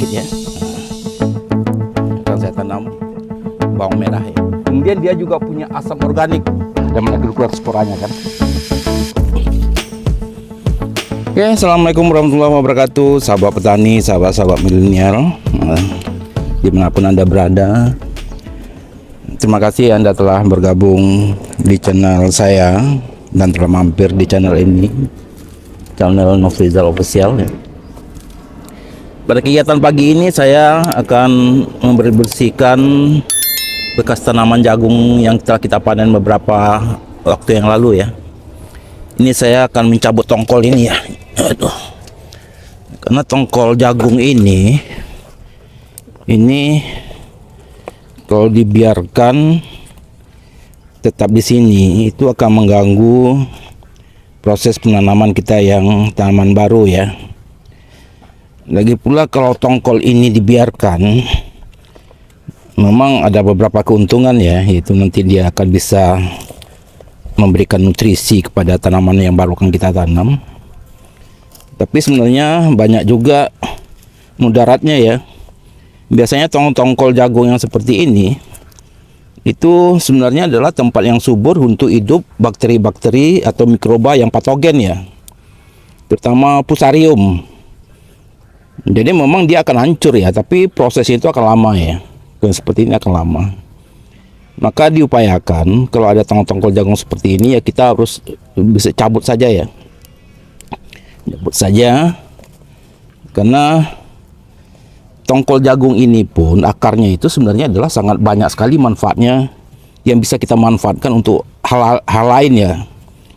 sedikit ya. Akan saya tanam bawang merah ya. Kemudian dia juga punya asam organik dan keluar sporanya kan. Oke, assalamualaikum warahmatullahi wabarakatuh, sahabat petani, sahabat-sahabat milenial, dimanapun Anda berada. Terima kasih Anda telah bergabung di channel saya dan telah mampir di channel ini, channel Nofrizal Official ya. Pada kegiatan pagi ini saya akan membersihkan bekas tanaman jagung yang telah kita panen beberapa waktu yang lalu ya. Ini saya akan mencabut tongkol ini ya. Aduh. Karena tongkol jagung ini kalau dibiarkan tetap di sini itu akan mengganggu proses penanaman kita yang tanaman baru ya. Lagi pula kalau tongkol ini dibiarkan, memang ada beberapa keuntungan ya, yaitu nanti dia akan bisa memberikan nutrisi kepada tanaman yang baru akan kita tanam. Tapi sebenarnya banyak juga mudaratnya ya. Biasanya tongkol jagung yang seperti ini itu sebenarnya adalah tempat yang subur untuk hidup bakteri-bakteri atau mikroba yang patogen ya, terutama Fusarium. Jadi memang dia akan hancur ya, tapi proses itu akan lama ya. Seperti ini akan lama. Maka diupayakan kalau ada tongkol jagung seperti ini ya, kita harus bisa cabut saja ya. Cabut saja, karena tongkol jagung ini pun akarnya itu sebenarnya adalah sangat banyak sekali manfaatnya yang bisa kita manfaatkan untuk hal lain ya,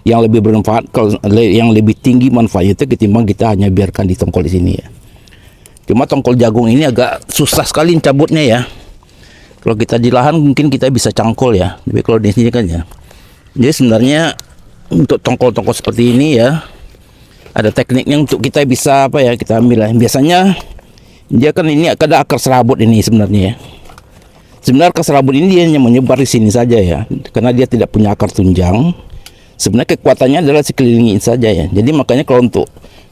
yang lebih bermanfaat, yang lebih tinggi manfaatnya itu ketimbang kita hanya biarkan di tongkol di sini ya. Cuma tongkol jagung ini agak susah sekali cabutnya ya. Kalau kita di lahan mungkin kita bisa cangkul ya, tapi kalau di sini kan ya. Jadi sebenarnya untuk tongkol-tongkol seperti ini ya, ada tekniknya untuk kita bisa apa ya, kita ambil ya. Biasanya dia kan ini ada akar serabut ini sebenarnya ya. Sebenarnya akar serabut ini dia hanya menyebar di sini saja ya, karena dia tidak punya akar tunjang. Sebenarnya kekuatannya adalah sekeliling ini saja ya. Jadi makanya kalau untuk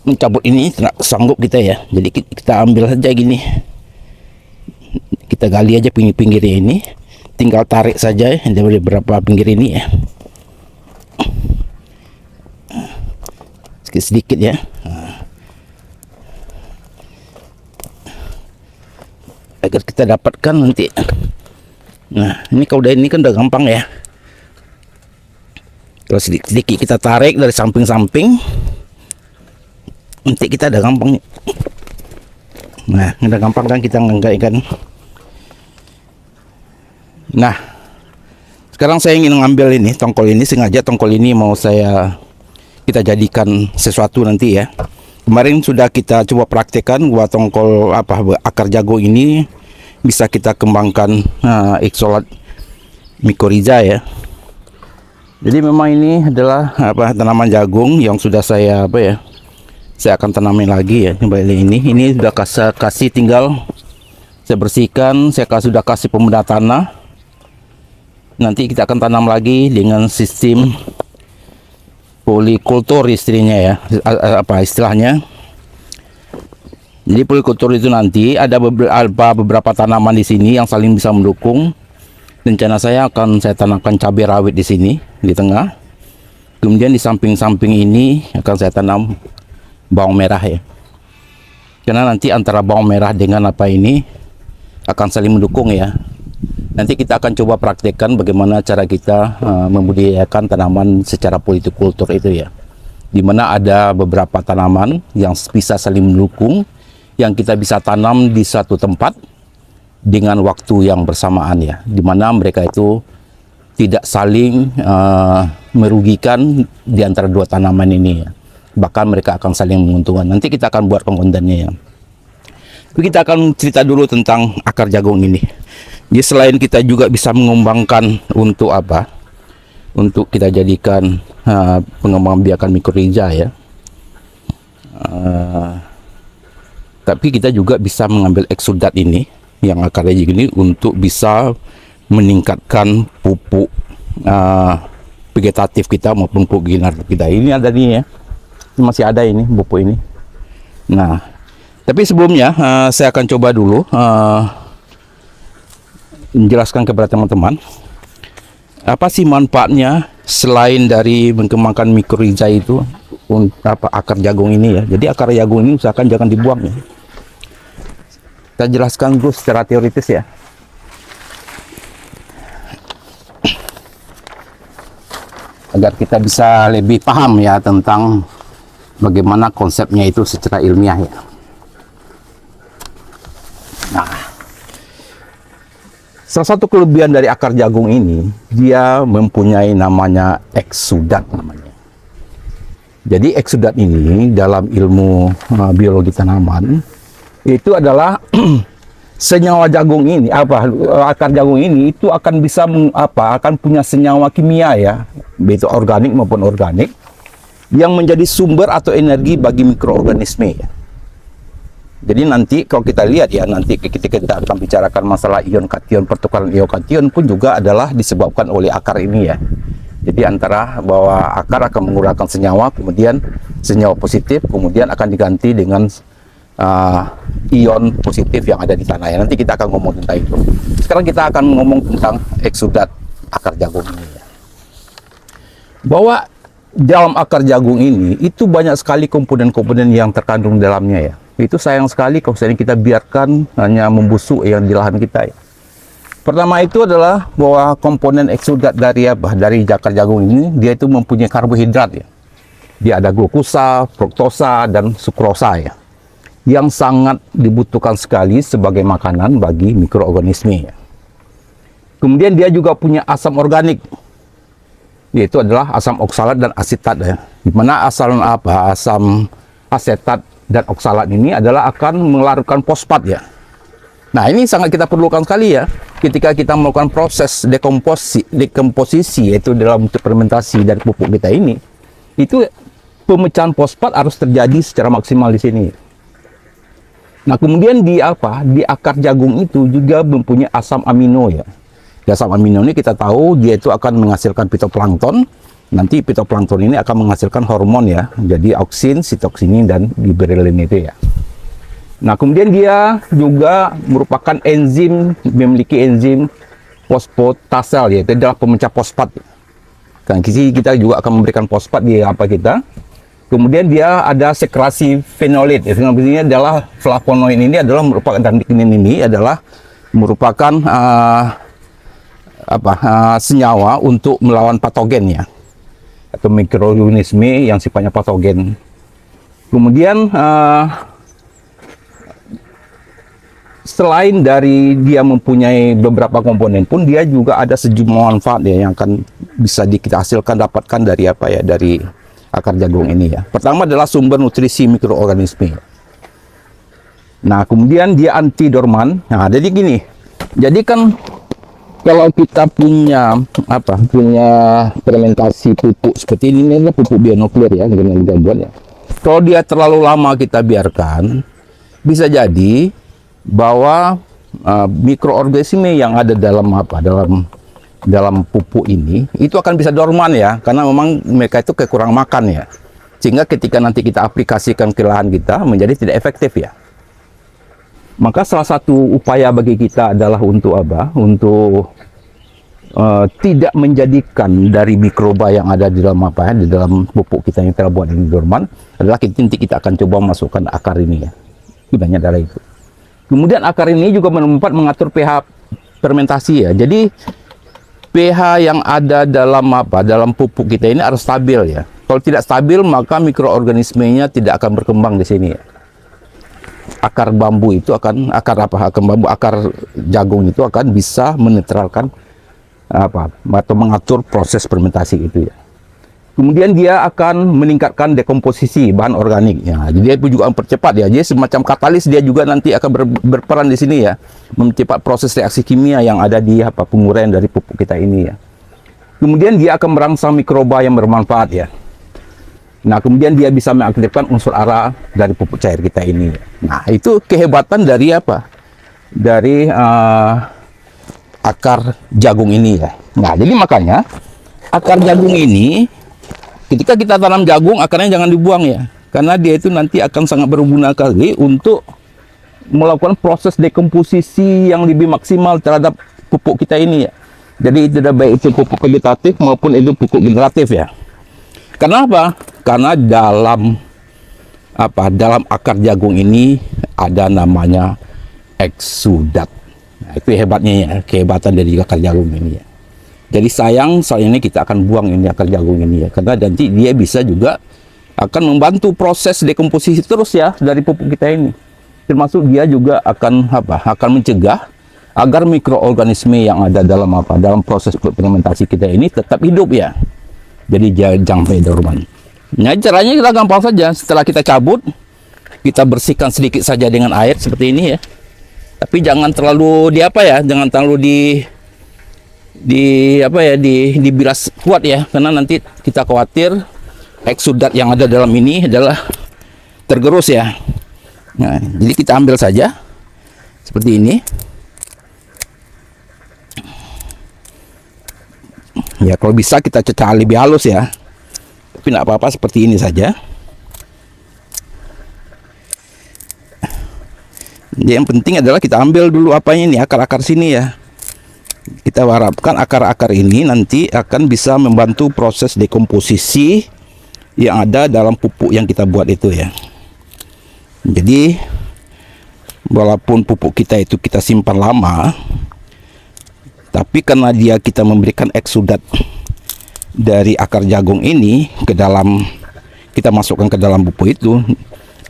mencabut ini tidak sanggup kita ya. Jadi kita ambil saja gini, kita gali aja pinggir-pinggirnya ini, tinggal tarik saja ya, dari beberapa pinggir ini ya, sedikit-sedikit ya. Agar kita dapatkan nanti. Nah ini kalau udah ini kan udah gampang ya. Kalau sedikit-sedikit kita tarik dari samping-samping, nanti kita udah gampang. Nah udah gampang kan kita ngangkat ikan. Nah sekarang saya ingin mengambil ini tongkol ini, sengaja tongkol ini mau kita jadikan sesuatu nanti ya. Kemarin sudah kita coba praktekkan buat tongkol akar jagung ini bisa kita kembangkan Ixolat mycorrhiza ya. Jadi memang ini adalah tanaman jagung yang sudah saya akan tanamin lagi ya. Ini sudah kasih tinggal saya bersihkan, sudah kasih pembedah tanah. Nanti kita akan tanam lagi dengan sistem polikultur istilahnya ya, istilahnya. Jadi polikultur itu nanti ada beberapa tanaman di sini yang saling bisa mendukung. Rencana saya akan saya tanamkan cabai rawit di sini di tengah. Kemudian di samping-samping ini akan saya tanam bawang merah ya. Karena nanti antara bawang merah dengan ini akan saling mendukung ya. Nanti kita akan coba praktekkan bagaimana cara kita membudidayakan tanaman secara polikultur itu ya. Dimana ada beberapa tanaman yang bisa saling mendukung, yang kita bisa tanam di satu tempat dengan waktu yang bersamaan ya. Dimana mereka itu tidak saling merugikan di antara dua tanaman ini ya. Bahkan mereka akan saling menguntungkan. Nanti kita akan buat kontennya ya. Tapi kita akan cerita dulu tentang akar jagung ini. Jadi selain kita juga bisa mengembangkan untuk untuk kita jadikan pengembangbiakan mycorrhiza ya. Tapi kita juga bisa mengambil eksudat ini yang akarnya gini untuk bisa meningkatkan pupuk vegetatif kita maupun pupuk generatif kita. Ini ada nih ya, ini masih ada ini pupuk ini. Nah Tapi sebelumnya saya akan coba dulu menjelaskan kepada teman-teman apa sih manfaatnya selain dari mengembangkan mikroiza itu untuk akar jagung ini ya. Jadi akar jagung ini usahakan jangan dibuang ya. Kita jelaskan dulu secara teoritis ya. Agar kita bisa lebih paham ya tentang bagaimana konsepnya itu secara ilmiah ya. Nah, salah satu kelebihan dari akar jagung ini, dia mempunyai namanya eksudat namanya. Jadi eksudat ini dalam ilmu biologi tanaman itu adalah senyawa jagung ini, akar jagung ini itu akan bisa akan punya senyawa kimia ya, baik organik maupun organik, yang menjadi sumber atau energi bagi mikroorganisme ya. Jadi nanti kalau kita lihat ya, nanti ketika kita akan bicarakan masalah ion kation, pertukaran ion kation pun juga adalah disebabkan oleh akar ini ya. Jadi antara bahwa akar akan mengurangkan senyawa, kemudian senyawa positif, kemudian akan diganti dengan ion positif yang ada di tanah ya. Nanti kita akan ngomong tentang itu. Sekarang kita akan ngomong tentang eksudat akar jagung ini ya. Bahwa dalam akar jagung ini itu banyak sekali komponen-komponen yang terkandung dalamnya ya. Itu sayang sekali kalau misalnya kita biarkan hanya membusuk yang di lahan kita ya. Pertama itu adalah bahwa komponen eksudat dari akar jagung ini, dia itu mempunyai karbohidrat ya. Dia ada glukosa, fruktosa, dan sukrosa ya, yang sangat dibutuhkan sekali sebagai makanan bagi mikroorganisme ya. Kemudian dia juga punya asam organik, yaitu adalah asam oksalat dan asetat ya. Di mana asam asetat dan oksalat ini adalah akan melarutkan fosfat ya. Nah, ini sangat kita perlukan sekali ya ketika kita melakukan proses dekomposisi yaitu dalam fermentasi dari pupuk kita ini. Itu pemecahan fosfat harus terjadi secara maksimal di sini. Nah, kemudian di akar jagung itu juga mempunyai asam amino ya. Dan asam amino ini kita tahu dia itu akan menghasilkan fitoplankton. Nanti fitoplankton ini akan menghasilkan hormon ya. Jadi auksin, sitoksinin, dan giberellin itu ya. Nah, kemudian dia juga merupakan enzim, memiliki enzim fosfotasel yaitu adalah pemecah fosfat. Kan kita juga akan memberikan fosfat di kita. Kemudian dia ada sekresi fenolit. Ini adalah flavonoid ini adalah merupakan, dan ini adalah merupakan senyawa untuk melawan patogen ya, atau mikroorganisme yang sifatnya patogen. Kemudian selain dari dia mempunyai beberapa komponen pun, dia juga ada sejumlah manfaat ya yang akan bisa kita hasilkan, dapatkan dari dari akar jagung ini ya. Pertama adalah sumber nutrisi mikroorganisme. Nah, kemudian dia anti dorman. Nah, jadi gini. Jadi kan kalau kita punya fermentasi pupuk seperti ini adalah pupuk bionuklir ya, dengan kita buat ya. Kalau dia terlalu lama kita biarkan, bisa jadi bahwa mikroorganisme yang ada dalam pupuk ini itu akan bisa dorman ya, karena memang mereka itu kekurang makan ya, sehingga ketika nanti kita aplikasikan ke lahan kita menjadi tidak efektif ya. Maka salah satu upaya bagi kita adalah untuk tidak menjadikan dari mikroba yang ada di dalam di dalam pupuk kita yang telah buat ini dorman, adalah nanti kita akan coba masukkan akar ini ya. Gunanya adalah itu. Kemudian akar ini juga mengatur pH fermentasi ya. Jadi pH yang ada dalam pupuk kita ini harus stabil ya. Kalau tidak stabil, maka mikroorganismenya tidak akan berkembang di sini ya. Akar bambu itu akar jagung itu akan bisa menetralkan atau mengatur proses fermentasi itu ya. Kemudian dia akan meningkatkan dekomposisi bahan organik ya. Jadi dia juga mempercepat ya. Jadi semacam katalis, dia juga nanti akan berperan di sini ya, mempercepat proses reaksi kimia yang ada di penguraian dari pupuk kita ini ya. Kemudian dia akan merangsang mikroba yang bermanfaat ya. Nah, kemudian dia bisa mengaktifkan unsur hara dari pupuk cair kita ini. Nah, itu kehebatan dari dari akar jagung ini ya. Nah, jadi makanya akar jagung ini, ketika kita tanam jagung, akarnya jangan dibuang ya, karena dia itu nanti akan sangat berguna kali untuk melakukan proses dekomposisi yang lebih maksimal terhadap pupuk kita ini ya. Jadi itu ada baik itu pupuk vegetatif maupun itu pupuk generatif ya. Kenapa? Karena dalam akar jagung ini ada namanya eksudat. Nah, itu hebatnya ya, kehebatan dari akar jagung ini ya. Jadi sayang ini kita akan buang ini akar jagung ini ya, karena nanti dia bisa juga akan membantu proses dekomposisi terus ya dari pupuk kita ini. Termasuk dia juga akan mencegah agar mikroorganisme yang ada dalam proses fermentasi kita ini tetap hidup ya. Jadi jangan sampai dorman. Nah, caranya kita gampang saja. Setelah kita cabut, kita bersihkan sedikit saja dengan air seperti ini ya. Tapi jangan terlalu jangan terlalu dibilas kuat ya, karena nanti kita khawatir eksudat yang ada dalam ini adalah tergerus ya. Nah, jadi kita ambil saja seperti ini. Ya, kalau bisa kita cecah lebih halus ya. Tapi tidak apa-apa, seperti ini saja. Jadi yang penting adalah kita ambil dulu akar-akar sini ya. Kita harapkan akar-akar ini nanti akan bisa membantu proses dekomposisi yang ada dalam pupuk yang kita buat itu ya. Jadi walaupun pupuk kita itu kita simpan lama, tapi karena kita memberikan eksudat dari akar jagung ini kita masukkan ke dalam pupuk itu,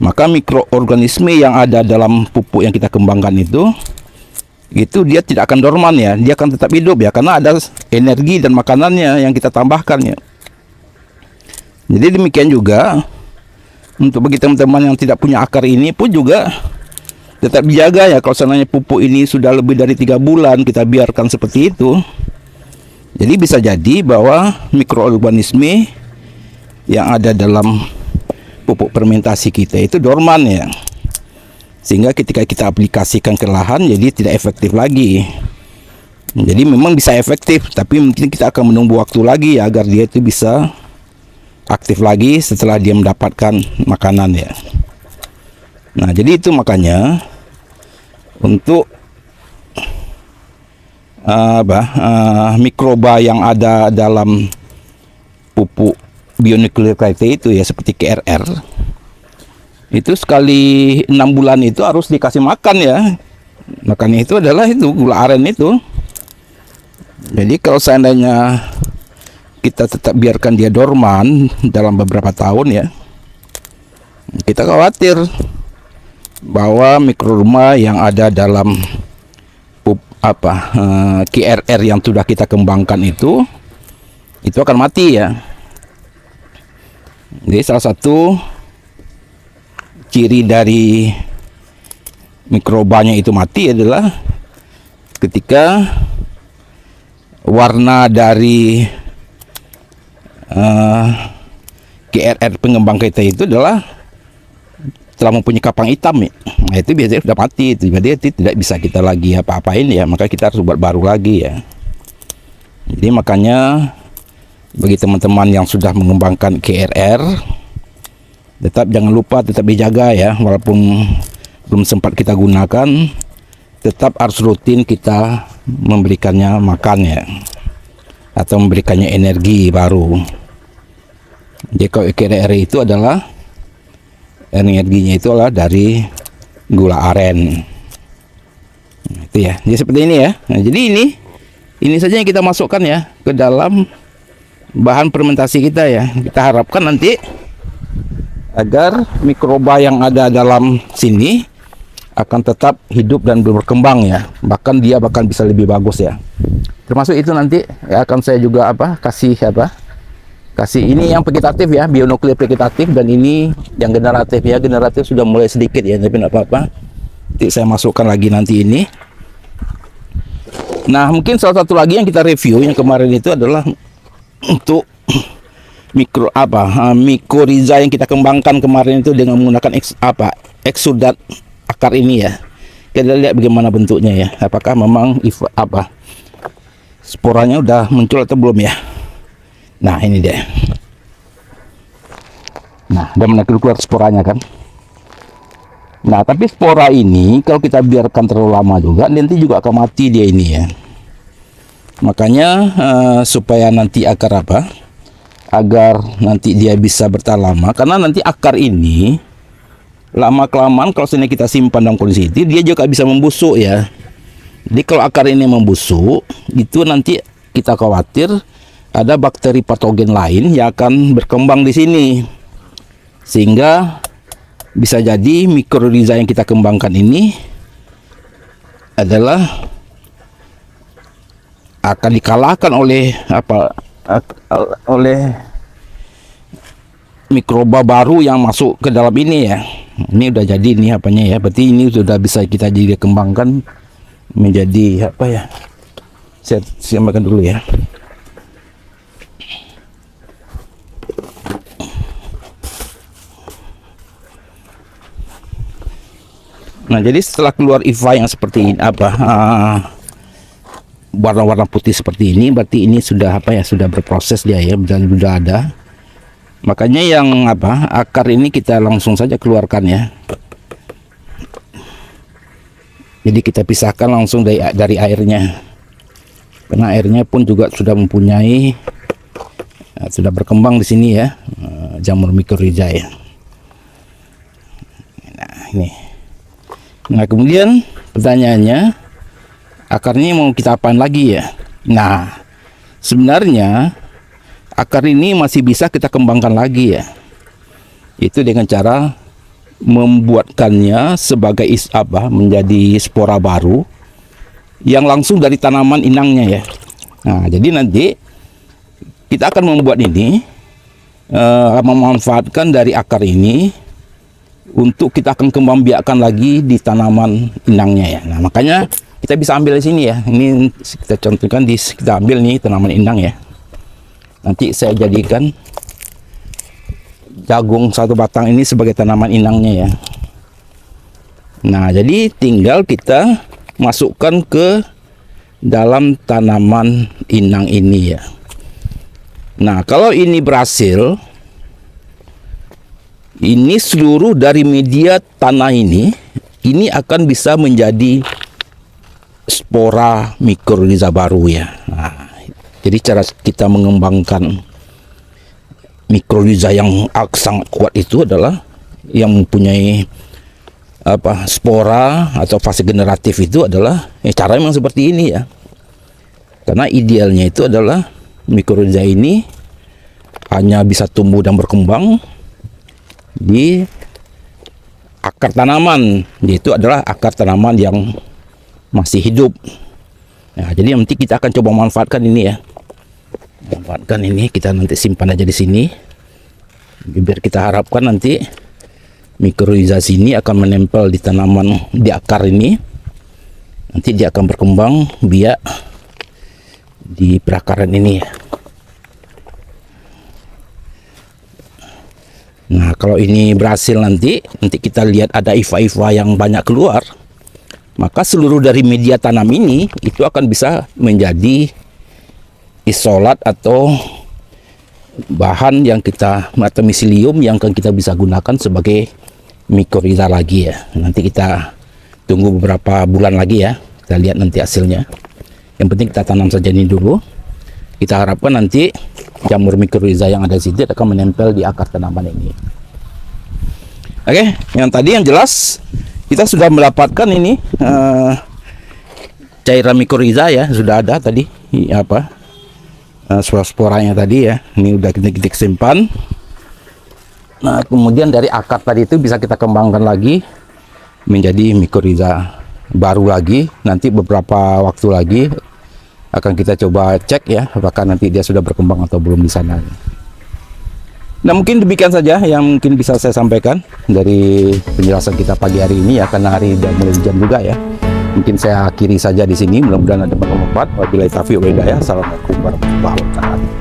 maka mikroorganisme yang ada dalam pupuk yang kita kembangkan itu dia tidak akan dorman ya, dia akan tetap hidup ya, karena ada energi dan makanannya yang kita tambahkan ya. Jadi demikian juga untuk bagi teman-teman yang tidak punya akar ini pun juga tetap dijaga ya. Kalau seandainya pupuk ini sudah lebih dari 3 bulan kita biarkan seperti itu, jadi bisa jadi bahwa mikroorganisme yang ada dalam pupuk fermentasi kita itu dorman ya, sehingga ketika kita aplikasikan ke lahan jadi tidak efektif lagi. Jadi memang bisa efektif, tapi mungkin kita akan menunggu waktu lagi ya, agar dia itu bisa aktif lagi setelah dia mendapatkan makanan ya. Nah, jadi itu makanya untuk mikroba yang ada dalam pupuk bionukleotida itu ya, seperti KRR, itu sekali 6 bulan itu harus dikasih makan ya. Makannya itu adalah itu gula aren itu. Jadi kalau seandainya kita tetap biarkan dia dorman dalam beberapa tahun ya, kita khawatir bahwa mikroorganisme yang ada dalam KRR yang sudah kita kembangkan itu akan mati ya. Jadi salah satu ciri dari mikrobanya itu mati adalah ketika warna dari KRR pengembang kita itu adalah telah mempunyai kapang hitam ya. Nah, itu biasanya sudah mati itu, jadi tidak bisa kita lagi apa-apain ya, maka kita harus buat baru lagi ya. Jadi makanya bagi teman-teman yang sudah mengembangkan KRR, tetap jangan lupa tetap dijaga ya, walaupun belum sempat kita gunakan, tetap harus rutin kita memberikannya makan ya, atau memberikannya energi baru. Jadi kalau KRR itu adalah energinya itu adalah dari gula aren. Nah, itu ya. Jadi seperti ini ya. Nah, jadi ini saja yang kita masukkan ya ke dalam bahan fermentasi kita ya. Kita harapkan nanti agar mikroba yang ada dalam sini akan tetap hidup dan berkembang ya. Bahkan dia bisa lebih bagus ya. Termasuk itu nanti ya, akan saya juga kasih ini yang vegetatif ya, bionuklear vegetatif, dan ini yang generatif ya. Generatif sudah mulai sedikit ya, tapi tidak apa-apa. Nanti saya masukkan lagi nanti ini. Nah, mungkin salah satu lagi yang kita review yang kemarin itu adalah untuk mikoriza yang kita kembangkan kemarin itu dengan menggunakan eksudat akar ini ya. Kita lihat bagaimana bentuknya ya. Apakah memang sporanya udah muncul atau belum ya. Nah, ini dia. Nah, udah mulai keluar sporanya kan. Nah, tapi spora ini kalau kita biarkan terlalu lama juga nanti juga akan mati dia ini ya. Makanya supaya nanti akar agar nanti dia bisa bertahan lama, karena nanti akar ini lama kelamaan kalau seandainya kita simpan dalam kondisi itu dia juga bisa membusuk ya. Jadi kalau akar ini membusuk itu nanti kita khawatir ada bakteri patogen lain yang akan berkembang di sini, sehingga bisa jadi mikroriza yang kita kembangkan ini adalah akan dikalahkan oleh oleh mikroba baru yang masuk ke dalam ini ya. Ini udah jadi nih apanya ya. Berarti ini sudah bisa kita jadi kembangkan menjadi apa ya? Saya makan dulu ya. Nah, jadi setelah keluar IVA yang seperti ini warna-warna putih seperti ini, berarti ini sudah sudah berproses dia ya, sudah ada. Makanya yang akar ini kita langsung saja keluarkan ya. Jadi kita pisahkan langsung dari airnya, karena airnya pun juga sudah mempunyai sudah berkembang di sini ya, jamur mikrorhiza ya. Nah ini. Nah kemudian pertanyaannya, akarnya mau kita apain lagi ya? Nah sebenarnya akar ini masih bisa kita kembangkan lagi ya. Itu dengan cara membuatkannya sebagai menjadi spora baru yang langsung dari tanaman inangnya ya. Nah jadi nanti kita akan membuat ini memanfaatkan dari akar ini untuk kita akan kembang biakkan lagi di tanaman inangnya ya. Nah makanya kita bisa ambil di sini ya. Ini kita contohkan kita ambil nih tanaman inang ya. Nanti saya jadikan jagung satu batang ini sebagai tanaman inangnya ya. Nah jadi tinggal kita masukkan ke dalam tanaman inang ini ya. Nah kalau ini berhasil, ini seluruh dari media tanah ini akan bisa menjadi spora mikrorhiza baru ya. Nah, jadi cara kita mengembangkan mikrorhiza yang sangat kuat itu adalah yang mempunyai spora atau fase generatif itu adalah cara memang seperti ini ya. Karena idealnya itu adalah mikrorhiza ini hanya bisa tumbuh dan berkembang di akar tanaman, yaitu adalah akar tanaman yang masih hidup. Nah, jadi nanti kita akan coba manfaatkan ini ya. Manfaatkan ini, kita nanti simpan aja di sini. Biar kita harapkan nanti mikrorhiza ini akan menempel di tanaman di akar ini. Nanti dia akan berkembang biak di perakaran ini ya. Nah kalau ini berhasil nanti kita lihat ada IVA yang banyak keluar, maka seluruh dari media tanam ini itu akan bisa menjadi isolat atau bahan yang atau miselium yang akan kita bisa gunakan sebagai mikrorhiza lagi ya. Nanti kita tunggu beberapa bulan lagi ya, kita lihat nanti hasilnya. Yang penting kita tanam saja ini dulu. Kita harapkan nanti jamur mikrorhiza yang ada di sini akan menempel di akar tanaman ini. Oke, yang tadi yang jelas kita sudah mendapatkan ini cairan mikrorhiza ya, sudah ada tadi spora-sporanya tadi ya. Ini udah kita simpan. Nah, kemudian dari akar tadi itu bisa kita kembangkan lagi menjadi mikrorhiza baru lagi. Nanti beberapa waktu lagi akan kita coba cek ya, apakah nanti dia sudah berkembang atau belum di sana. Nah mungkin demikian saja yang mungkin bisa saya sampaikan dari penjelasan kita pagi hari ini ya, karena hari udah mulai hujan juga ya. Mungkin saya akhiri saja di sini, mudah-mudahan ada bermanfaat. Wabillahi taufiq wal hidayah. Assalamualaikum warahmatullahi wabarakatuh.